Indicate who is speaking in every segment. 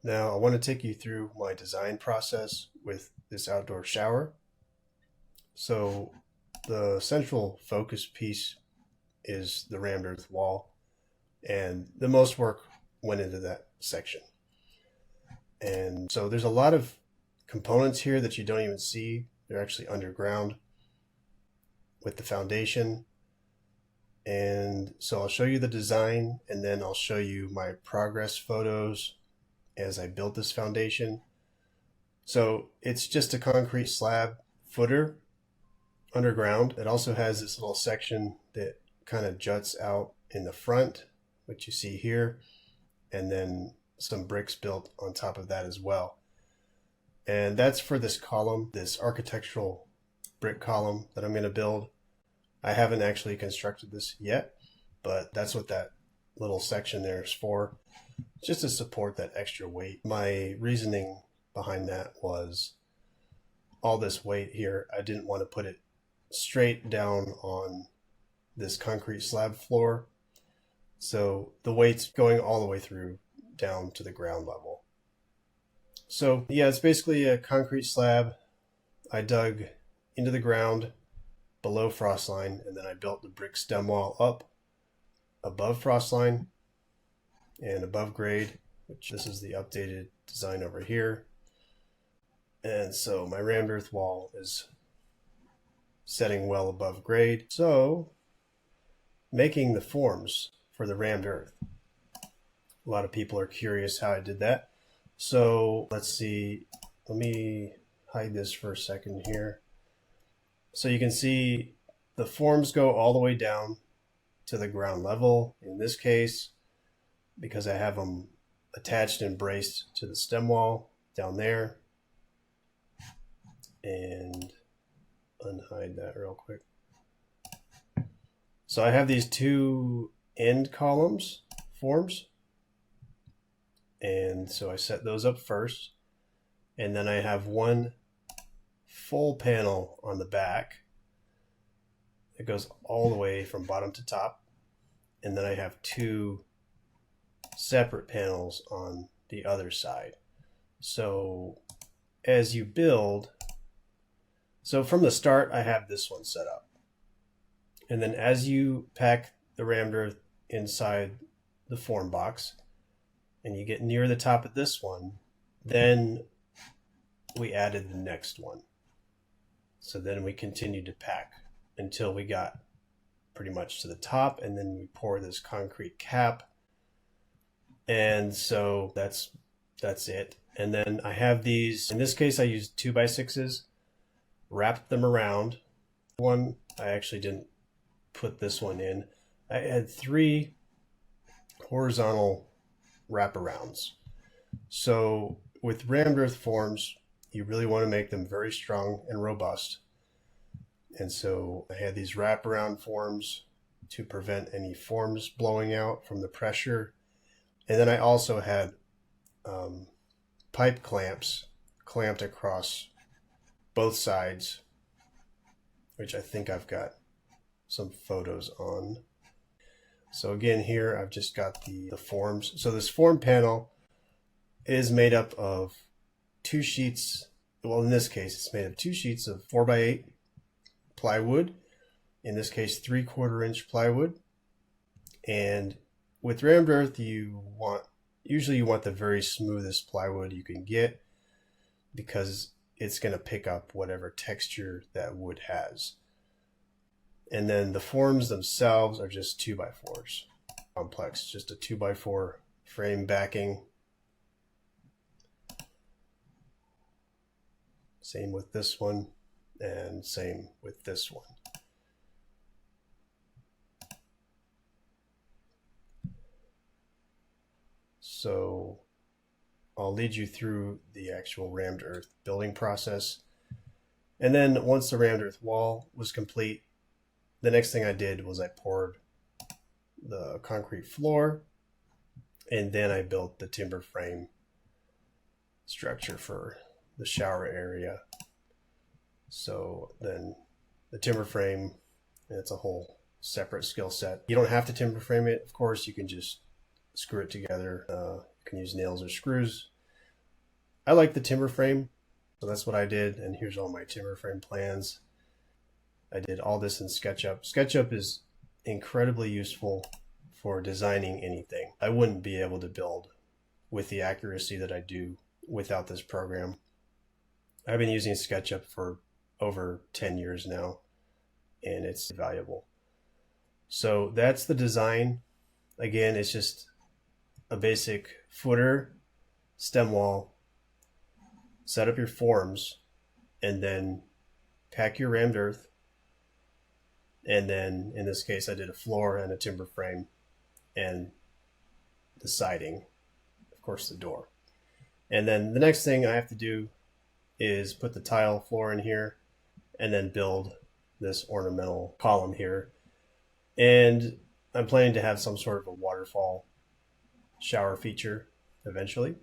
Speaker 1: Now I want to take you through my design process with this outdoor shower. So the central focus piece is the rammed earth wall, and the most work went into that section. And so there's a lot of components here that you don't even see. They're actually underground with the foundation. And so I'll show you the design, and then I'll show you my progress photos as I built this foundation. So it's just a concrete slab footer underground. It also has this little section that kind of juts out in the front, which you see here, and then some bricks built on top of that as well. And that's for this column, this architectural brick column that I'm going to build. I haven't actually constructed this yet, but that's what that little section there is for, just to support that extra weight. My reasoning behind that was all this weight here, I didn't want to put it straight down on this concrete slab floor. So the weight's going all the way through down to the ground level. So yeah, it's basically a concrete slab I dug into the ground below frost line, and then I built the brick stem wall up above frost line and above grade, which this is the updated design over here. And so my rammed earth wall is setting well above grade. So making the forms for the rammed earth. A lot of people are curious how I did that. So let's see, let me hide this for a second here. So you can see the forms go all the way down to the ground level. In this case, because I have them attached and braced to the stem wall down there. And unhide that real quick. So I have these two end columns forms, and so I set those up first, and then I have one full panel on the back that goes all the way from bottom to top, and then I have two separate panels on the other side. So as you build, so from the start I have this one set up, and then as you pack the rammed earth inside the form box and you get near the top of this one, then we added the next one. So then we continued to pack until we got pretty much to the top, and then we pour this concrete cap. And so that's it. And then I have these, in this case I used 2x6s, wrapped them around. One, I actually didn't put this one in. I had 3 horizontal wraparounds. So with rammed earth forms, you really want to make them very strong and robust. And so I had these wraparound forms to prevent any forms blowing out from the pressure. And then I also had pipe clamps clamped across both sides, which I think I've got some photos on. So again, here I've just got the forms. So this form panel is made up of 2 sheets. Well, in this case, it's made of 2 sheets of 4x8 plywood. In this case, 3/4 inch plywood. And with rammed earth, usually you want the very smoothest plywood you can get, because it's going to pick up whatever texture that wood has. And then the forms themselves are just 2x4s, complex, just a 2x4 frame backing. Same with this one, and same with this one. So I'll lead you through the actual rammed earth building process. And then once the rammed earth wall was complete, the next thing I did was I poured the concrete floor, and then I built the timber frame structure for the shower area. So then the timber frame, it's a whole separate skill set. You don't have to timber frame it, of course. You can just screw it together. You can use nails or screws. I like the timber frame, so that's what I did. And here's all my timber frame plans. I did all this in SketchUp. SketchUp is incredibly useful for designing anything. I wouldn't be able to build with the accuracy that I do without this program. I've been using SketchUp for over 10 years now, and it's valuable. So that's the design. Again, it's just a basic footer, stem wall, set up your forms, and then pack your rammed earth. And then in this case, I did a floor and a timber frame and the siding, of course, the door. And then the next thing I have to do is put the tile floor in here and then build this ornamental column here. And I'm planning to have some sort of a waterfall shower feature eventually.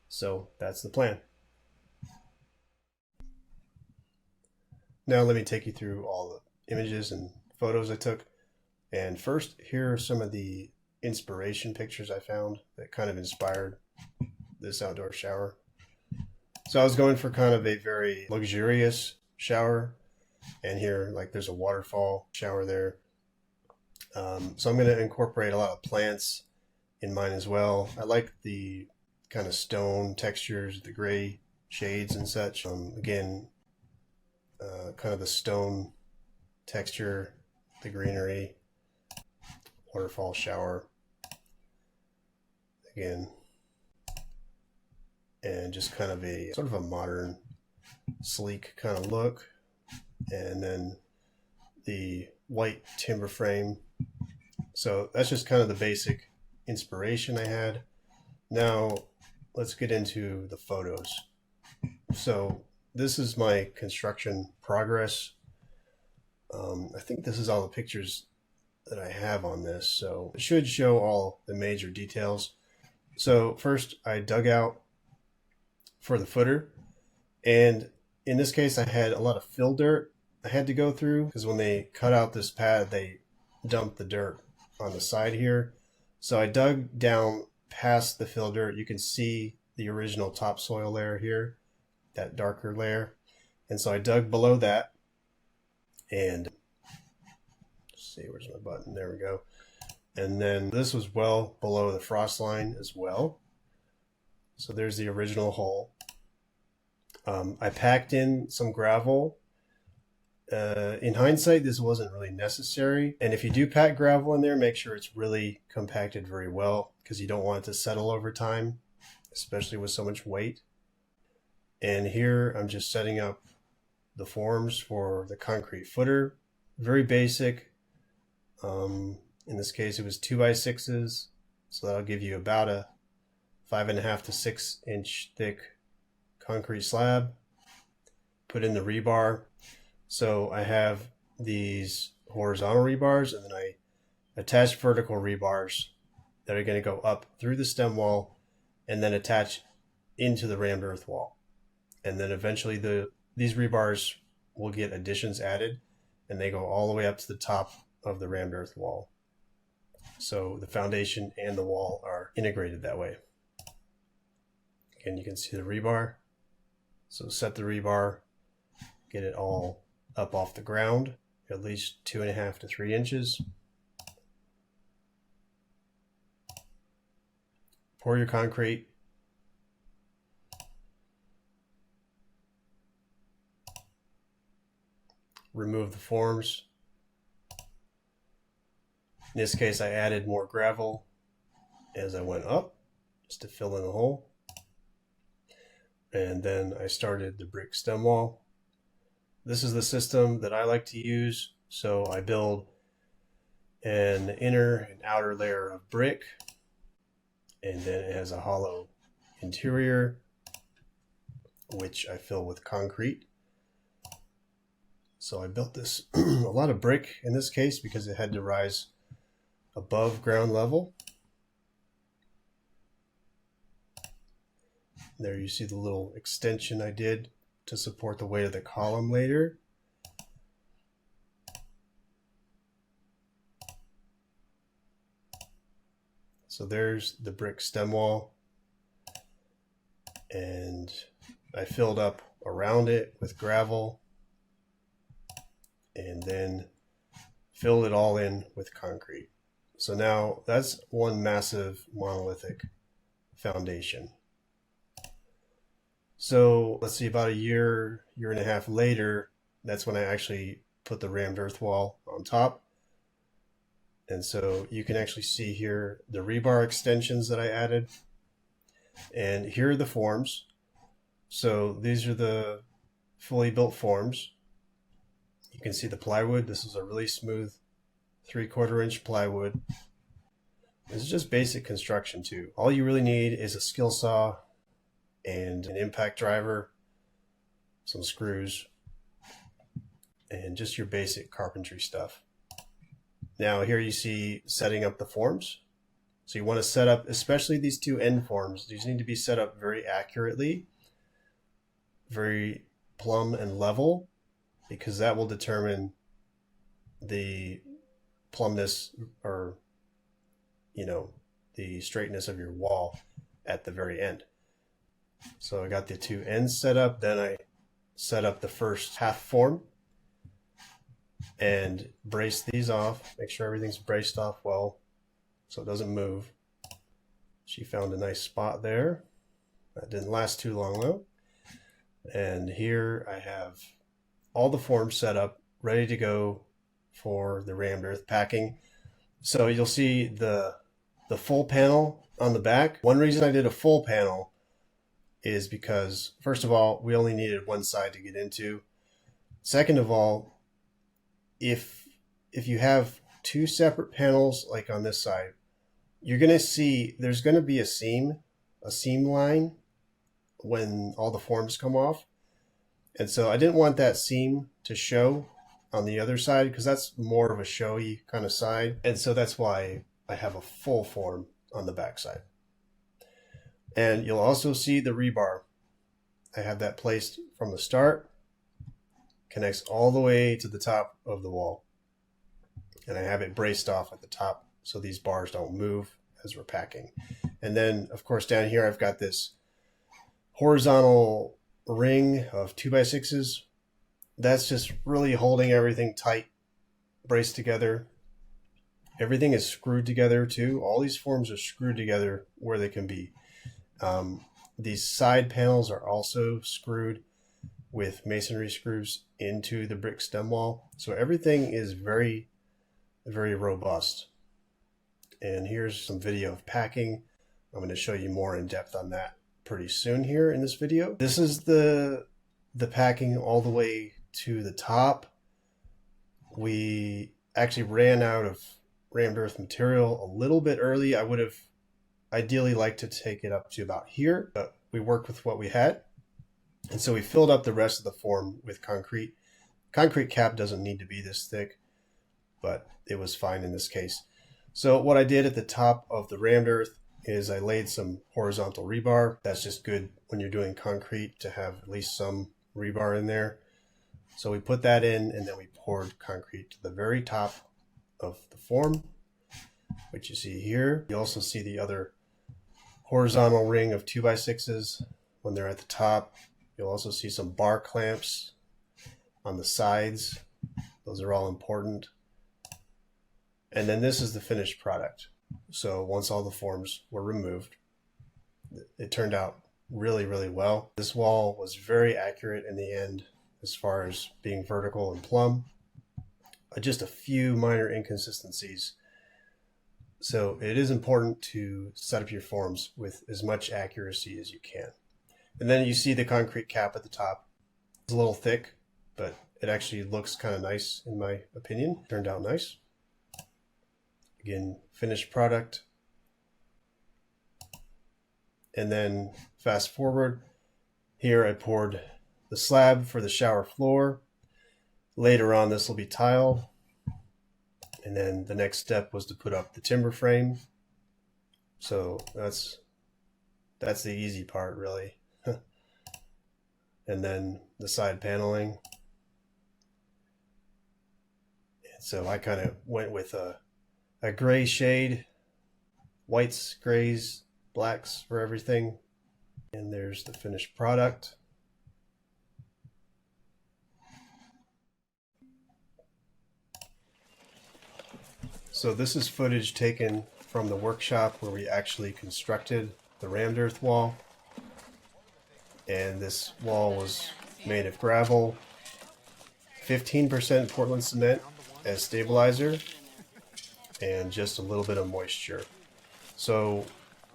Speaker 1: So that's the plan. Now let me take you through all the images and photos I took. And first, here are some of the inspiration pictures I found that kind of inspired this outdoor shower. So I was going for kind of a very luxurious shower, and here, like, there's a waterfall shower there. So I'm going to incorporate a lot of plants in mine as well. I like the kind of stone textures, the gray shades and such. Again, kind of the stone texture, the greenery, waterfall shower again, and just kind of a sort of a modern, sleek kind of look. And then the white timber frame. So that's just kind of the basic inspiration I had. Now let's get into the photos. So this is my construction progress. I think this is all the pictures that I have on this, so it should show all the major details. So first I dug out for the footer, and in this case I had a lot of fill dirt I had to go through, because when they cut out this pad they dumped the dirt on the side here. So I dug down past the fill dirt. You can see the original topsoil layer here, that darker layer. And so I dug below that, and let's see, where's my button? There we go. And then this was well below the frost line as well. So there's the original hole. I packed in some gravel. In hindsight, this wasn't really necessary. And if you do pack gravel in there, make sure it's really compacted very well, because you don't want it to settle over time, especially with so much weight. And here I'm just setting up the forms for the concrete footer. Very basic. In this case, it was 2x6s. So that'll give you about a 5.5 to 6 inch thick concrete slab. Put in the rebar. So I have these horizontal rebars, and then I attach vertical rebars that are going to go up through the stem wall and then attach into the rammed earth wall. And then eventually these rebars will get additions added, and they go all the way up to the top of the rammed earth wall. So the foundation and the wall are integrated that way. Again, you can see the rebar. So set the rebar, get it all up off the ground, at least 2.5 to 3 inches. Pour your concrete. Remove the forms. In this case, I added more gravel as I went up, just to fill in the hole. And then I started the brick stem wall. This is the system that I like to use. So I build an inner and outer layer of brick, and then it has a hollow interior, which I fill with concrete. So I built this a lot of brick in this case because it had to rise above ground level. There you see the little extension I did to support the weight of the column later. So there's the brick stem wall. and I filled up around it with gravel and then filled it all in with concrete. So now that's one massive monolithic foundation. So let's see, about a year and a half later, that's when I actually put the rammed earth wall on top. And so you can actually see here the rebar extensions that I added. And here are the forms. So these are the fully built forms. You can see the plywood. This is a really smooth 3/4 inch plywood. This is just basic construction too. All you really need is a skill saw and an impact driver, some screws, and just your basic carpentry stuff. Now here you see setting up the forms. So you want to set up, especially these two end forms, these need to be set up very accurately, very plumb and level, because that will determine the plumbness or, the straightness of your wall at the very end. So I got the two ends set up, then I set up the first half form and brace these off, make sure everything's braced off well so it doesn't move. She found a nice spot there. That didn't last too long though. And here I have all the forms set up, ready to go for the rammed earth packing. So you'll see the full panel on the back. One reason I did a full panel is because, first of all, we only needed one side to get into. Second of all, if you have two separate panels like on this side, you're going to see there's going to be a seam line when all the forms come off. And so I didn't want that seam to show on the other side because that's more of a showy kind of side. And so that's why I have a full form on the back side. And you'll also see the rebar. I have that placed from the start, connects all the way to the top of the wall. And I have it braced off at the top so these bars don't move as we're packing. And then, of course, down here I've got this horizontal ring of 2x6s. That's just really holding everything tight, braced together. Everything is screwed together too. All these forms are screwed together where they can be. These side panels are also screwed with masonry screws into the brick stem wall. So everything is very, very robust. And here's some video of packing. I'm going to show you more in depth on that pretty soon here in this video. This is the packing all the way to the top. We actually ran out of rammed earth material a little bit early. I would have ideally liked to take it up to about here, but we worked with what we had. And so we filled up the rest of the form with concrete. Concrete cap doesn't need to be this thick, but it was fine in this case. So what I did at the top of the rammed earth is I laid some horizontal rebar. That's just good when you're doing concrete to have at least some rebar in there. So we put that in and then we poured concrete to the very top of the form, which you see here. You also see the other horizontal ring of 2x6s when they're at the top. You'll also see some bar clamps on the sides. Those are all important. And then this is the finished product. So once all the forms were removed, it turned out really, really well. This wall was very accurate in the end as far as being vertical and plumb. Just a few minor inconsistencies. So it is important to set up your forms with as much accuracy as you can. And then you see the concrete cap at the top. It's a little thick, but it actually looks kind of nice in my opinion. Turned out nice. Again, finished product. And then fast forward, here I poured the slab for the shower floor. Later on, this will be tile. And then the next step was to put up the timber frame. So that's the easy part, really. And then the side paneling. And so I kind of went with a gray shade, whites, grays, blacks for everything. And there's the finished product. So this is footage taken from the workshop where we actually constructed the rammed earth wall. And this wall was made of gravel, 15% Portland cement as stabilizer, and just a little bit of moisture. So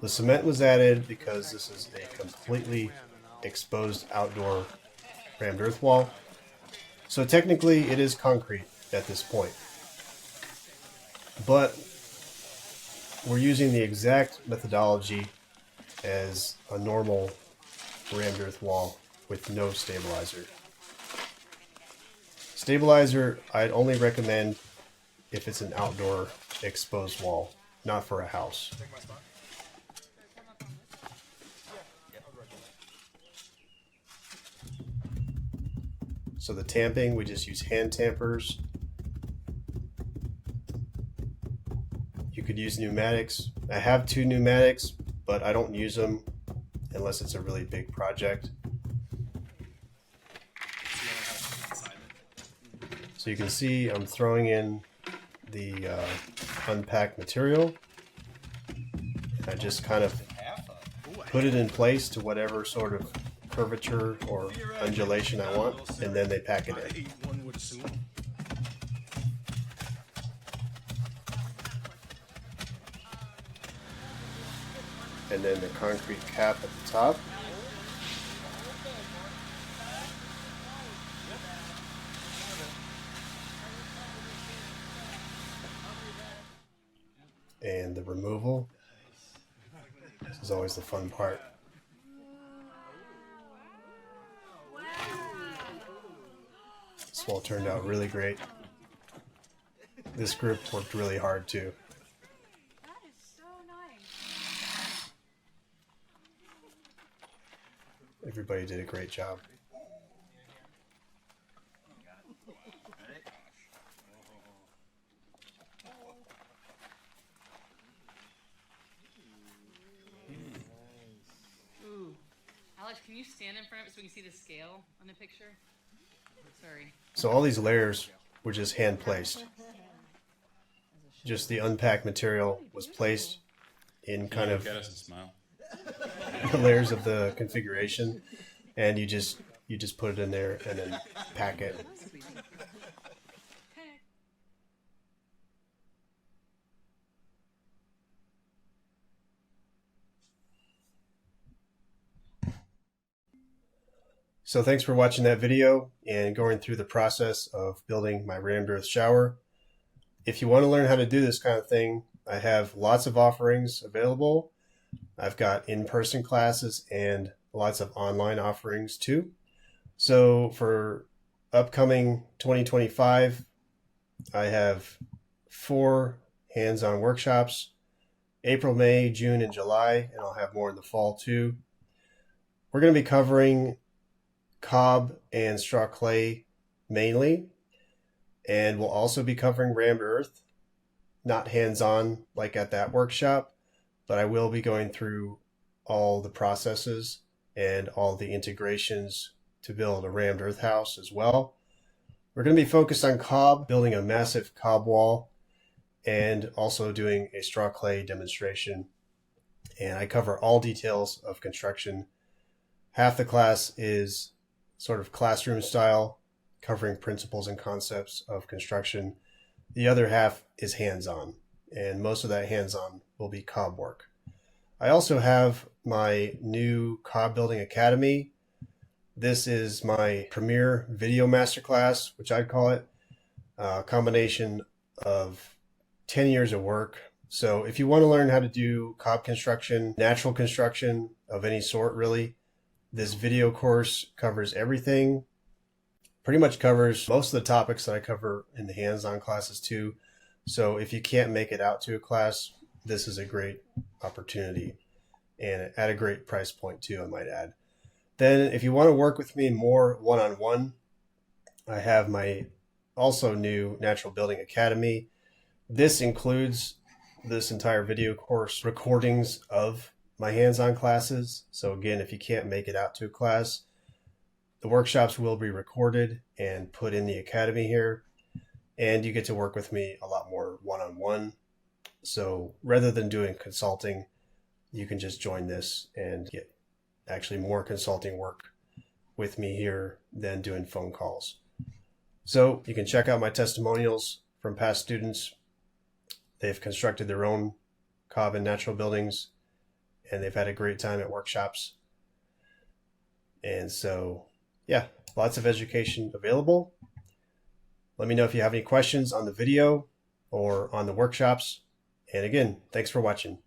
Speaker 1: the cement was added because this is a completely exposed outdoor rammed earth wall. So technically it is concrete at this point. But we're using the exact methodology as a normal rammed earth wall with no stabilizer. Stabilizer I'd only recommend if it's an outdoor exposed wall, not for a house. So the tamping, we just use hand tampers. You could use pneumatics. I have 2 pneumatics, but I don't use them unless it's a really big project. So you can see I'm throwing in the unpacked material. I just kind of put it in place to whatever sort of curvature or undulation I want, and then they pack it in. And then the concrete cap at the top. And the removal. This is always the fun part. This wall turned out really great. This group worked really hard too. Everybody did a great job.
Speaker 2: Ooh. Alex, can you stand in front of it so we can see the scale on the picture? Sorry.
Speaker 1: So all these layers were just hand placed. Just the unpacked material was placed in kind of the layers of the configuration, and you just put it in there and then pack it. So thanks for watching that video and going through the process of building my rammed earth shower. If you want to learn how to do this kind of thing, I have lots of offerings available. I've got in-person classes and lots of online offerings too. So for upcoming 2025, I have 4 hands-on workshops, April, May, June, and July, and I'll have more in the fall too. We're going to be covering cob and straw clay mainly, and we'll also be covering rammed earth, not hands-on like at that workshop, but I will be going through all the processes and all the integrations to build a rammed earth house as well. We're going to be focused on cob, building a massive cob wall, and also doing a straw clay demonstration. And I cover all details of construction. Half the class is sort of classroom style, covering principles and concepts of construction. The other half is hands-on, and most of that hands-on will be cob work. I also have my new Cob Building Academy. This is my premier video masterclass, which I'd call it, a combination of 10 years of work. So if you want to learn how to do cob construction, natural construction of any sort really, this video course covers everything, pretty much covers most of the topics that I cover in the hands-on classes too. So if you can't make it out to a class, this is a great opportunity, and at a great price point too, I might add. Then if you want to work with me more one-on-one, I have my also new Natural Building Academy. This includes this entire video course, recordings of my hands-on classes. So again, if you can't make it out to a class, the workshops will be recorded and put in the academy here, and you get to work with me a lot more one-on-one. So rather than doing consulting, you can just join this and get actually more consulting work with me here than doing phone calls. So you can check out my testimonials from past students. They've constructed their own common natural buildings and they've had a great time at workshops. And so, yeah, lots of education available. Let me know if you have any questions on the video or on the workshops. And again, thanks for watching.